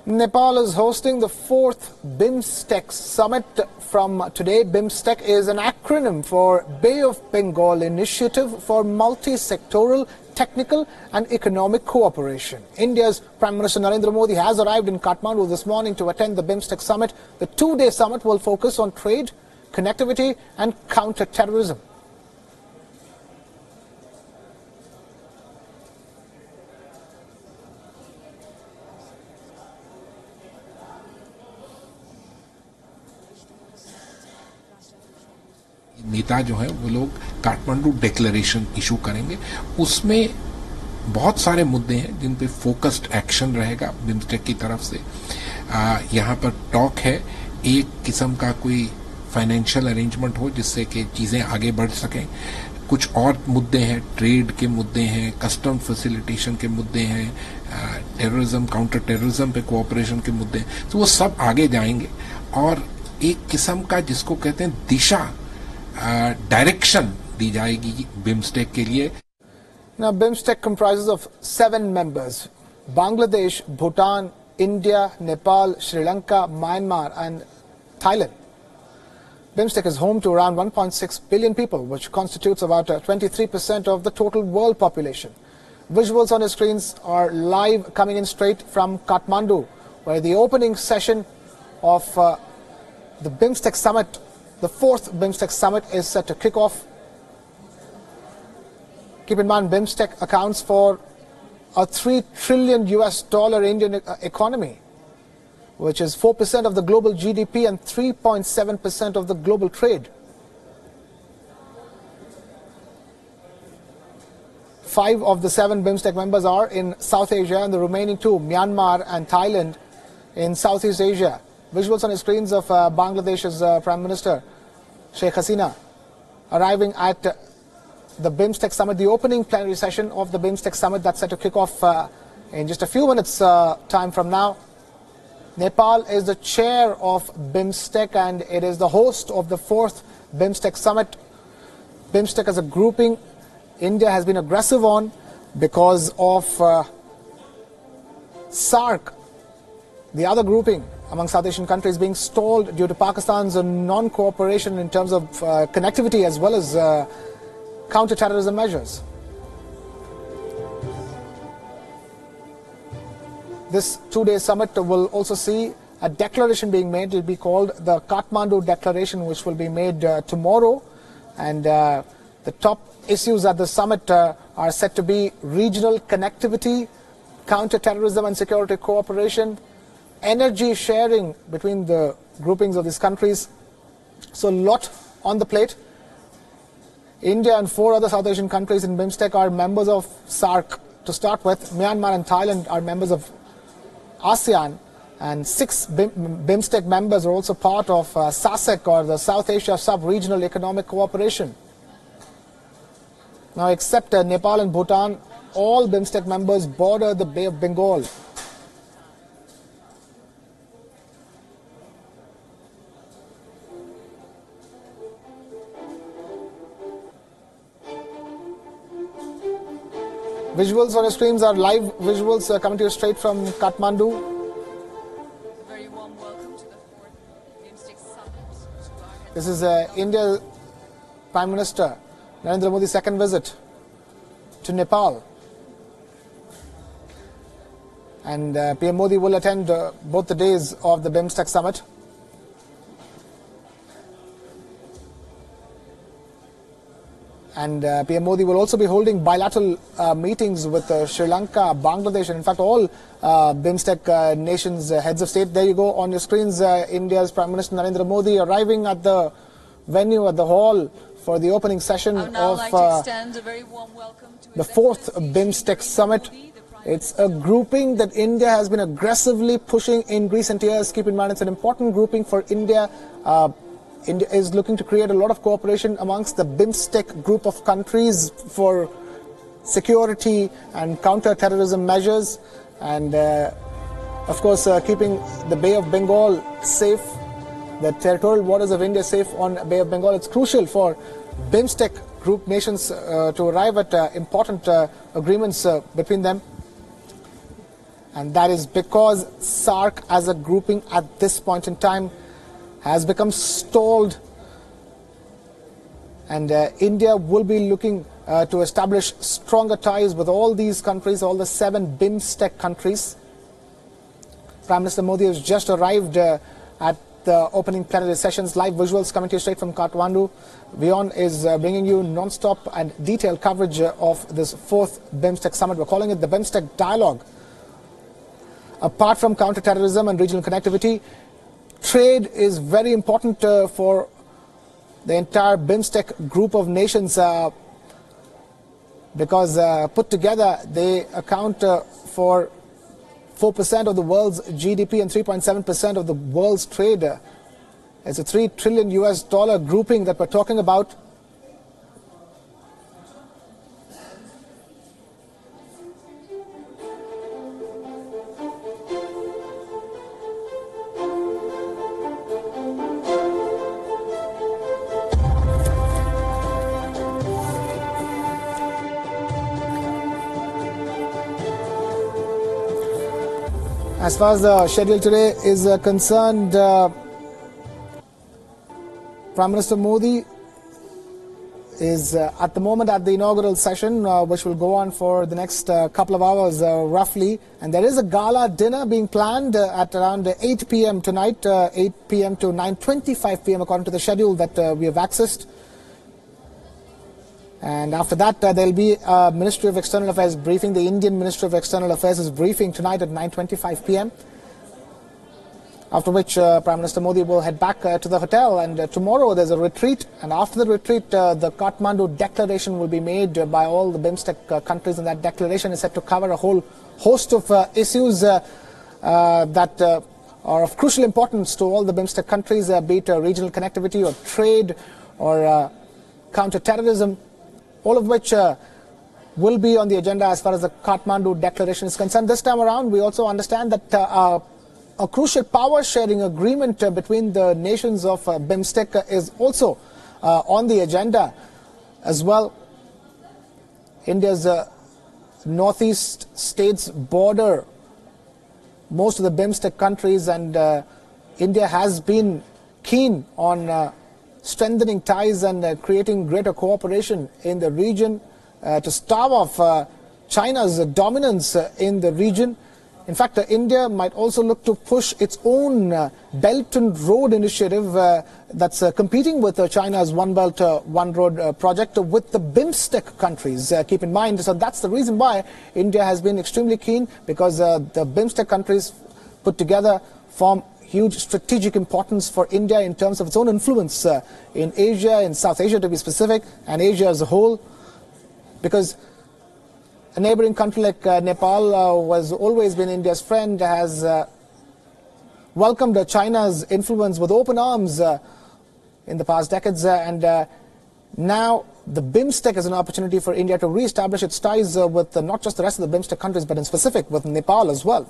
Nepal is hosting the 4th BIMSTEC summit from today. BIMSTEC is an acronym for Bay of Bengal Initiative for Multi-Sectoral, Technical and Economic Cooperation. India's Prime Minister Narendra Modi has arrived in Kathmandu this morning to attend the BIMSTEC summit. The two-day summit will focus on trade, connectivity and counter-terrorism. नेता जो है वो लोग Kathmandu declaration issue करेंगे। उसमें बहुत सारे मुद्दे हैं जिन पे फोकस्ड एक्शन रहेगा बिम्स्टेक की तरफ से। यहाँ पर टॉक है एक किस्म का कोई फाइनेंशियल अरेंजमेंट हो जिससे कि चीजें आगे बढ़ सकें। कुछ और मुद्दे हैं, ट्रेड के मुद्दे हैं, कस्टम फैसिलिटेशन के मुद्दे हैं, टेररिज्म, काउंटर टेररिज्म पे कोऑपरेशन के मुद्दे हैं। तो वो सब आगे जाएंगे और एक किस्म का जिसको कहते हैं दिशा, डायरेक्शन दी जाएगी BIMSTEC के लिए। Now, BIMSTEC comprises of 7 members: Bangladesh, Bhutan, India, Nepal, Sri Lanka, Myanmar and Thailand. BIMSTEC is home to around 1.6 billion people, which constitutes about 23% of the total world population. Visuals on the screens are live, coming in straight from Kathmandu, where the opening session of the BIMSTEC summit, the 4th BIMSTEC summit, is set to kick off. Keep in mind, BIMSTEC accounts for a $3 trillion Indian economy, which is 4% of the global GDP and 3.7% of the global trade. 5 of the 7 BIMSTEC members are in South Asia and the remaining 2, Myanmar and Thailand, in Southeast Asia. Visuals on the screens of Bangladesh's Prime Minister, Sheikh Hasina, arriving at the BIMSTEC summit, the opening plenary session of the BIMSTEC summit that's set to kick off in just a few minutes time from now. Nepal is the chair of BIMSTEC and it is the host of the 4th BIMSTEC summit. BIMSTEC as a grouping, India has been aggressive on because of SAARC, the other grouping among South Asian countries, being stalled due to Pakistan's non-cooperation in terms of connectivity as well as counter-terrorism measures. This two-day summit will also see a declaration being made. It will be called the Kathmandu Declaration, which will be made tomorrow. And the top issues at the summit are set to be regional connectivity, counter-terrorism and security cooperation, energy sharing between the groupings of these countries. So a lot on the plate. India and 4 other South Asian countries in BIMSTEC are members of SAARC to start with. Myanmar and Thailand are members of ASEAN, and 6 BIMSTEC members are also part of SASEC, or the South Asia Sub-Regional Economic Cooperation. Now, except Nepal and Bhutan, all BIMSTEC members border the Bay of Bengal. Visuals on your screens are live visuals coming to you straight from Kathmandu. A very warm welcome to the 4th BIMSTEC summit. This is India's Prime Minister Narendra Modi's second visit to Nepal. And PM Modi will attend both the days of the BIMSTEC summit. And PM Modi will also be holding bilateral meetings with Sri Lanka, Bangladesh, and in fact all BIMSTEC nations' heads of state. There you go on your screens, India's Prime Minister Narendra Modi arriving at the venue, at the hall, for the opening session of the 4th BIMSTEC summit. It's a grouping that India has been aggressively pushing in recent years. Keep in mind, it's an important grouping for India. India is looking to create a lot of cooperation amongst the BIMSTEC group of countries for security and counter-terrorism measures, and of course keeping the Bay of Bengal safe, the territorial waters of India safe on Bay of Bengal. It's crucial for BIMSTEC group nations to arrive at important agreements between them. And that is because SAARC as a grouping at this point in time has become stalled. And India will be looking to establish stronger ties with all these countries, all the 7 BIMSTEC countries. Prime Minister Modi has just arrived at the opening plenary sessions. Live visuals coming to you straight from Kathmandu. WION is bringing you non-stop and detailed coverage of this 4th BIMSTEC summit. We're calling it the BIMSTEC Dialogue. Apart from counter-terrorism and regional connectivity, trade is very important for the entire BIMSTEC group of nations because put together they account for 4% of the world's GDP and 3.7% of the world's trade. It's a $3 trillion US grouping that we're talking about. As far as the schedule today is concerned, Prime Minister Modi is at the moment at the inaugural session, which will go on for the next couple of hours roughly. And there is a gala dinner being planned at around 8 p.m. tonight, 8 p.m. to 9:25 p.m. according to the schedule that we have accessed. And after that, there will be a Ministry of External Affairs briefing. The Indian Ministry of External Affairs is briefing tonight at 9:25 p.m. After which Prime Minister Modi will head back to the hotel. And tomorrow there's a retreat. And after the retreat, the Kathmandu declaration will be made by all the BIMSTEC countries. And that declaration is set to cover a whole host of issues that are of crucial importance to all the BIMSTEC countries, be it regional connectivity or trade or counter-terrorism. All of which will be on the agenda as far as the Kathmandu declaration is concerned. This time around, we also understand that a crucial power-sharing agreement between the nations of BIMSTEC is also on the agenda as well. India's northeast states border most of the BIMSTEC countries, and India has been keen on strengthening ties and creating greater cooperation in the region to starve off China's dominance in the region. In fact, India might also look to push its own Belt and Road initiative that's competing with China's One Belt, One Road project with the BIMSTEC countries. Keep in mind, so that's the reason why India has been extremely keen, because the BIMSTEC countries put together form huge strategic importance for India in terms of its own influence in Asia, in South Asia to be specific, and Asia as a whole. Because a neighboring country like Nepal was always been India's friend, has welcomed China's influence with open arms in the past decades, and now the BIMSTEC is an opportunity for India to re-establish its ties with not just the rest of the BIMSTEC countries, but in specific with Nepal as well.